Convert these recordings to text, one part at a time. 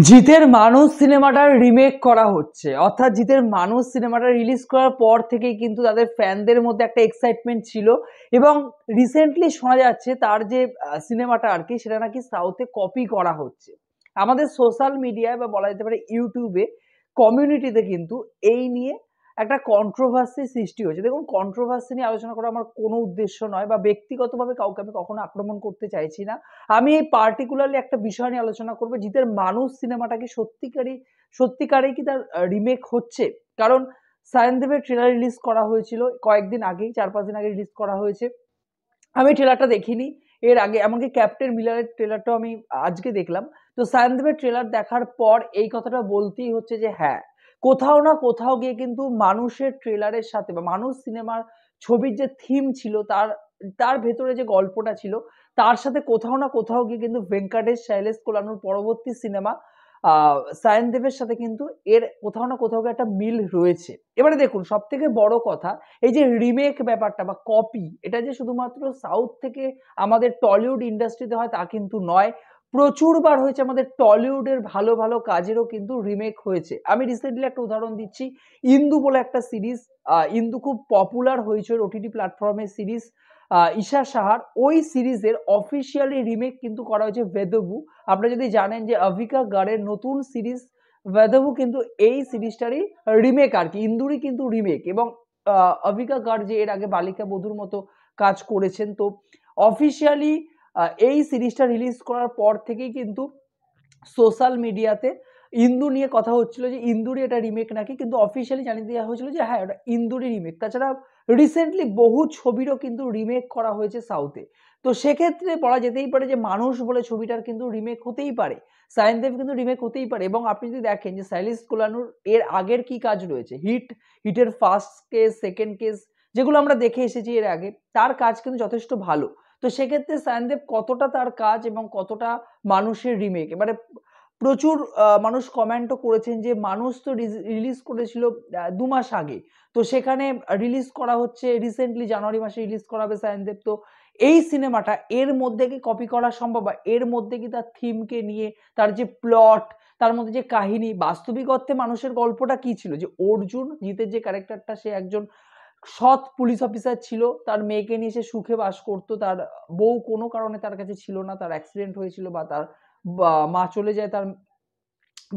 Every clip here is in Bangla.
জিতের মানুষ সিনেমাটার রিমেক করা হচ্ছে, অর্থাৎ জিতের মানুষ সিনেমাটা রিলিজ করার পর থেকেই কিন্তু তাদের ফ্যানদের মধ্যে একটা এক্সাইটমেন্ট ছিল। এবং রিসেন্টলি শোনা যাচ্ছে তার যে সিনেমাটা আর কি, সেটা নাকি সাউথে কপি করা হচ্ছে। আমাদের সোশ্যাল মিডিয়ায় বা বলা যেতে পারে ইউটিউবে কমিউনিটিতে কিন্তু এই নিয়ে একটা কন্ট্রোভার্সি সৃষ্টি হয়েছে। দেখুন, কন্ট্রোভার্সি নিয়ে আলোচনা করা আমার কোনো উদ্দেশ্য নয়, বা ব্যক্তিগতভাবে কাউকে আমি কখনো আক্রমণ করতে চাইছি না। আমি এই পার্টিকুলারলি একটা বিষয় নিয়ে আলোচনা করবো, জিতের মানুষ সিনেমাটা কি সত্যিকারেই কি তার রিমেক হচ্ছে? কারণ সায়নদেবের ট্রেলার রিলিজ করা হয়েছিল কয়েকদিন আগেই, 4-5 দিন আগে রিলিজ করা হয়েছে। আমি ট্রেলারটা দেখিনি এর আগে, এমনকি ক্যাপ্টেন মিলারের ট্রেলারটাও আমি আজকে দেখলাম। তো সায়নদেবের ট্রেলার দেখার পর এই কথাটা বলতেই হচ্ছে যে হ্যাঁ, কোথাও না কোথাও গিয়ে কিন্তু মানুষের ট্রেলারের সাথে বা মানুষ সিনেমার ছবির যে থিম ছিল, তার তার ভেতরে যে গল্পটা ছিল, তার সাথে কোথাও না কোথাও গিয়ে কিন্তু ভেঙ্কটেশ শৈলেশ কোলানুর পরবর্তী সিনেমা সায়নদেবের সাথে কিন্তু এর কোথাও না কোথাও গিয়ে একটা মিল রয়েছে। এবারে দেখুন, সব থেকে বড় কথা, এই যে রিমেক ব্যাপারটা বা কপি, এটা যে শুধুমাত্র সাউথ থেকে আমাদের টলিউড ইন্ডাস্ট্রিতে হয় তা কিন্তু নয়। প্রচুর বার হয়েছে, আমাদের টলিউডের ভালো ভালো কাজেরও কিন্তু রিমেক হয়েছে। আমি রিসেন্টলি একটা উদাহরণ দিচ্ছি, ইন্দু বলে একটা সিরিজ, ইন্দু খুব পপুলার হয়েছে ওটিটি প্ল্যাটফর্মের সিরিজ, ঈশা সাহার ওই সিরিজের অফিসিয়ালি রিমেক কিন্তু করা হয়েছে ভেদবু। আপনারা যদি জানেন যে অভিকা গাড়ের নতুন সিরিজ ভেদবু কিন্তু এই সিরিজটারই রিমেক আর কি, ইন্দুরই কিন্তু রিমেক। এবং অভিকা গার্ড যে এর আগে বালিকা বধুর মতো কাজ করেছেন, তো অফিসিয়ালি এই সিরিজটা রিলিজ করার পর থেকেই কিন্তু সোশ্যাল মিডিয়াতে ইন্দু নিয়ে কথা হচ্ছিল যে ইন্দুরই এটা রিমেক নাকি, কিন্তু অফিসিয়ালি জানিয়ে দেওয়া হয়েছিল যে হ্যাঁ, এটা ইন্দুরই রিমেক। তাছাড়া রিসেন্টলি বহু ছবিরও কিন্তু রিমেক করা হয়েছে সাউথে। তো সেক্ষেত্রে বলা যেতেই পারে যে মানুষ বলে ছবিটার কিন্তু রিমেক হতেই পারে, সায়নদেব কিন্তু রিমেক হতেই পারে। এবং আপনি যদি দেখেন যে শৈলেশ কোলানুর এর আগের কি কাজ রয়েছে, হিটের ফার্স্ট কেস, সেকেন্ড কেস, যেগুলো আমরা দেখে এসেছি এর আগে, তার কাজ কিন্তু যথেষ্ট ভালো। তো সেক্ষেত্রে সায়নদেব কতটা তার কাজ এবং কতটা মানুষের রিমেক, এবারে প্রচুর মানুষ কমেন্টও করেছেন যে মানুষ তো রিলিজ করেছিল 2 মাস আগে, তো সেখানে রিলিজ করা হচ্ছে রিসেন্টলি জানুয়ারি মাসে রিলিজ করা হবে সায়নদেব। তো এই সিনেমাটা এর মধ্যে কি কপি করা সম্ভব, বা এর মধ্যে কি তার থিমকে নিয়ে, তার যে প্লট, তার মধ্যে যে কাহিনী, বাস্তবিক অর্থে মানুষের গল্পটা কি ছিল, যে অর্জুন জিতের যে ক্যারেক্টারটা, সে একজন সৎ পুলিশ অফিসার ছিল, তার মেয়েকে নিয়ে সে সুখে বাস করতো, তার বউ কোনো কারণে তার কাছে ছিল না, তার অ্যাক্সিডেন্ট হয়েছিল বা তার মা চলে যায় তার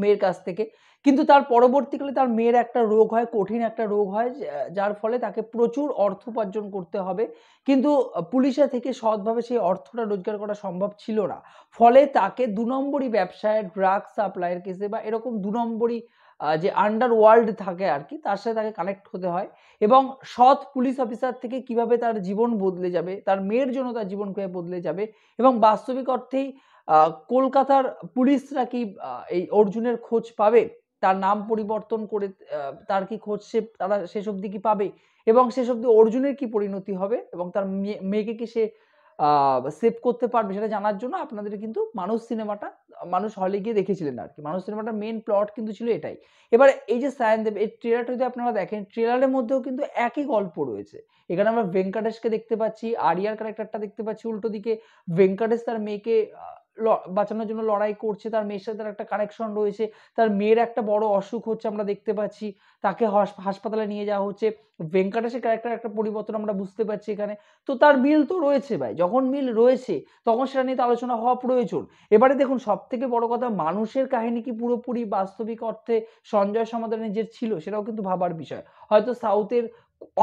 মেয়ের কাছ থেকে। কিন্তু তার পরবর্তীকালে তার মেয়ের একটা রোগ হয়, কঠিন একটা রোগ হয়, যার ফলে তাকে প্রচুর অর্থ উপার্জন করতে হবে। কিন্তু পুলিশের থেকে সৎভাবে সেই অর্থটা রোজগার করা সম্ভব ছিল না। ফলে তাকে 2 নম্বরি ব্যবসায়, ড্রাগ সাপ্লাইয়ের কেসে বা এরকম 2 নম্বরি যে আন্ডারওয়ার্ল্ড থাকে আরকি, তার সাথে তাকে কানেক্ট হতে হয়। এবং সৎ পুলিশ অফিসার থেকে কিভাবে তার জীবন বদলে যাবে, তার মেয়ের জন্য তার জীবন কিভাবে বদলে যাবে, এবং বাস্তবিক অর্থেই কলকাতার পুলিশরা কি এই অর্জুনের খোঁজ পাবে? তার নাম পরিবর্তন করে তার কি খোঁজ তারা শেষ অবধি কি পাবে? এবং শেষ অবধি অর্জুনের কি পরিণতি হবে? এবং তার মেয়েকে কি সে সেভ করতে পারবে? সেটা জানার জন্য আপনাদের কিন্তু মানুষ সিনেমাটা মানুষ হলে গিয়ে দেখেছিলেন আরকি। মানুষ সিনেমাটার মেইন প্লট কিন্তু ছিল এটাই। এবারে এই যে সায়নদেব এই ট্রেলারটা যদি আপনারা দেখেন, ট্রেলারের মধ্যেও কিন্তু একই গল্প রয়েছে। এখানে আমরা ভেঙ্কটেশকে দেখতে পাচ্ছি, আরিয়ার ক্যারেক্টারটা দেখতে পাচ্ছি, উল্টো দিকে ভেঙ্কটেশ তার মেয়েকে বাঁচানোর জন্য লড়াই করছে, তার মেয়ের সাথে তার একটা কানেকশন রয়েছে, তার মেয়ের একটা বড় অসুখ হচ্ছে আমরা দেখতে পাচ্ছি, তাকে হাসপাতালে নিয়ে যাওয়া হচ্ছে। ভেঙ্কটেশের ক্যারেক্টার একটা পরিবর্তন আমরা বুঝতে পারছি এখানে। তো তার মিল তো রয়েছে ভাই, যখন মিল রয়েছে তখন সেটা নিয়ে তো আলোচনা হওয়া প্রয়োজন। এবারে দেখুন, সব থেকে বড় কথা, মানুষের কাহিনী কি পুরোপুরি বাস্তবিক অর্থে সঞ্জয় সমাদারের যে ছিল, সেটাও কিন্তু ভাবার বিষয়। হয়তো সাউথের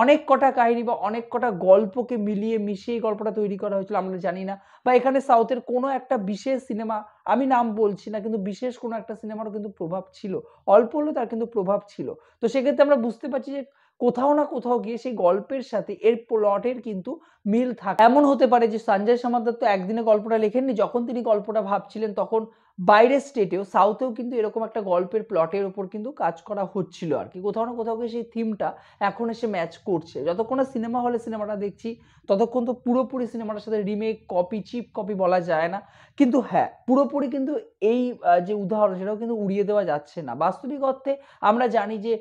অনেক কটা কাহিনী বা অনেক কটা গল্পকে মিলিয়ে মিশিয়ে এই গল্পটা তৈরি করা হয়েছিল, আমরা জানি না। বা এখানে সাউথের কোনো একটা বিশেষ সিনেমা, আমি নাম বলছি না, কিন্তু বিশেষ কোনো একটা সিনেমারও কিন্তু প্রভাব ছিল, অল্প হলেও তার কিন্তু প্রভাব ছিল। তো সেক্ষেত্রে আমরা বুঝতে পারছি যে কোথাও না কোথাও গিয়ে সেই গল্পের সাথে এর প্লটের কিন্তু মিল থাকে। এমন হতে পারে যে সঞ্জয় সমাদ্দার তো একদিনে গল্পটা লেখেননি, যখন তিনি গল্পটা ভাবছিলেন তখন বাইরের স্টেটেও, সাউথেও কিন্তু এরকম একটা গল্পের প্লটের উপর কিন্তু কাজ করা হচ্ছিল আর কি। কোথাও না কোথাও গিয়ে সেই থিমটা এখন এসে ম্যাচ করছে। যতক্ষণ না সিনেমা হলে সিনেমাটা দেখছি, ততক্ষণ তো পুরোপুরি সিনেমাটার সাথে রিমেক, কপি, চিপ কপি বলা যায় না। কিন্তু হ্যাঁ, পুরোপুরি কিন্তু এই যে উদাহরণ, সেটাও কিন্তু উড়িয়ে দেওয়া যাচ্ছে না। বাস্তবিক অর্থে আমরা জানি যে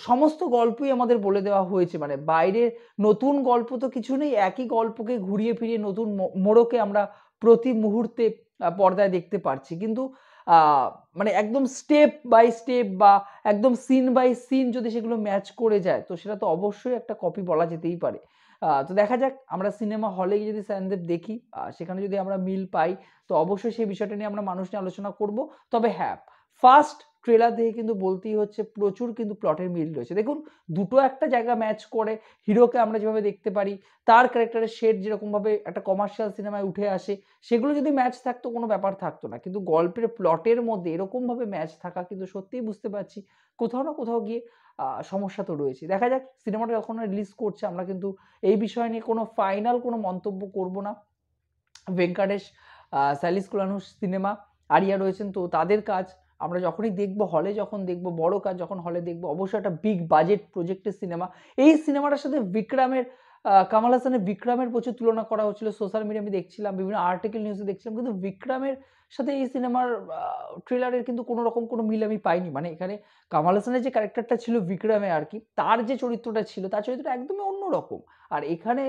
সমস্ত গল্পই আমাদের বলে দেওয়া হয়েছে, মানে বাইরের নতুন গল্প তো কিছু নেই, একই গল্পকে ঘুরিয়ে ফিরিয়ে নতুন মোড়কে আমরা প্রতি মুহূর্তে পর্দায় দেখতে পারছি। কিন্তু মানে একদম স্টেপ বাই স্টেপ বা একদম সিন বাই সিন যদি সেগুলো ম্যাচ করে যায়, তো সেটা তো অবশ্যই একটা কপি বলা যেতেই পারে। তো দেখা যাক, আমরা সিনেমা হলে গিয়ে যদি সায়নদেব দেখি, সেখানে যদি আমরা মিল পাই, তো অবশ্যই সেই বিষয়টা নিয়ে আমরা মানুষ নিয়ে আলোচনা করব। তবে হ্যাঁ, ফার্স্ট ট্রেলার দেখে কিন্তু বলতেই হচ্ছে প্রচুর কিন্তু প্লটের মিল রয়েছে। দেখুন, দুটো একটা জায়গা ম্যাচ করে। হিরোকে আমরা যেভাবে দেখতে পারি, তার ক্যারেক্টারের শেড যেরকমভাবে একটা কমার্শিয়াল সিনেমায় উঠে আসে, সেগুলো যদি ম্যাচ থাকতো কোনো ব্যাপার থাকতো না, কিন্তু গল্পের প্লটের মধ্যে এরকমভাবে ম্যাচ থাকা কিন্তু সত্যিই বুঝতে পারছি কোথাও না কোথাও গিয়ে সমস্যা তো রয়েছে। দেখা যাক সিনেমাটা যখন রিলিজ করছে, আমরা কিন্তু এই বিষয় নিয়ে কোনো ফাইনাল কোনো মন্তব্য করব না। ভেঙ্কাটেশ স্যালিস কুলানুস সিনেমা, আরিয়া রয়েছেন, তো তাদের কাজ আমরা যখনই দেখবো, হলে যখন দেখবো, বড় কাজ যখন হলে দেখবো, অবশ্যই একটা বিগ বাজেট প্রজেক্টের সিনেমা। এই সিনেমাটার সাথে বিক্রমের কামাল হাসানের বিক্রমের প্রচুর তুলনা করা হচ্ছিল, সোশ্যাল মিডিয়া আমি দেখছিলাম, বিভিন্ন আর্টিকেল নিউজে দেখছিলাম, কিন্তু বিক্রমের সাথে এই সিনেমার ট্রেলারের কিন্তু কোনো রকম কোনো মিল আমি পাইনি। মানে এখানে কামাল হাসানের যে ক্যারেক্টারটা ছিল বিক্রমে আর কি, তার যে চরিত্রটা ছিল, তার চরিত্রটা একদমই অন্যরকম। আর এখানে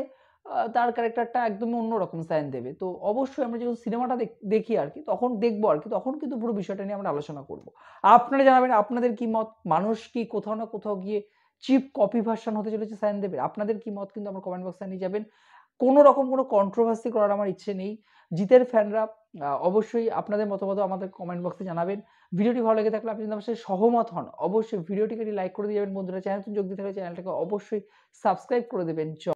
তার ক্যারেক্টারটা একদমই অন্যরকম সায়ন দেবে। তো অবশ্যই আমরা যখন সিনেমাটা দেখি আর কি, তখন দেখবো আর কি, তখন কিন্তু পুরো বিষয়টা নিয়ে আমরা আলোচনা করব। আপনারা জানাবেন আপনাদের কি মত, মানুষ কি কোথাও না কোথাও গিয়ে চিপ কপি ভার্সন হতে চলেছে সায়ন দেবের? আপনাদের কি মত কিন্তু আমার কমেন্ট বক্সে নিয়ে যাবেন। কোনো রকম কোনো কন্ট্রোভার্সি করার আমার ইচ্ছে নেই। জিতের ফ্যানরা অবশ্যই আপনাদের মতামত আমাদের কমেন্ট বক্সে জানাবেন। ভিডিওটি ভালো লেগে থাকলে আপনি যদি আমার সাথে সহমত হন, অবশ্যই ভিডিওটিকে লাইক করে দিয়ে যাবেন। বন্ধুরা, চ্যানেল যোগ দিতে থাকলে চ্যানেলটাকে অবশ্যই সাবস্ক্রাইব করে দেবেন।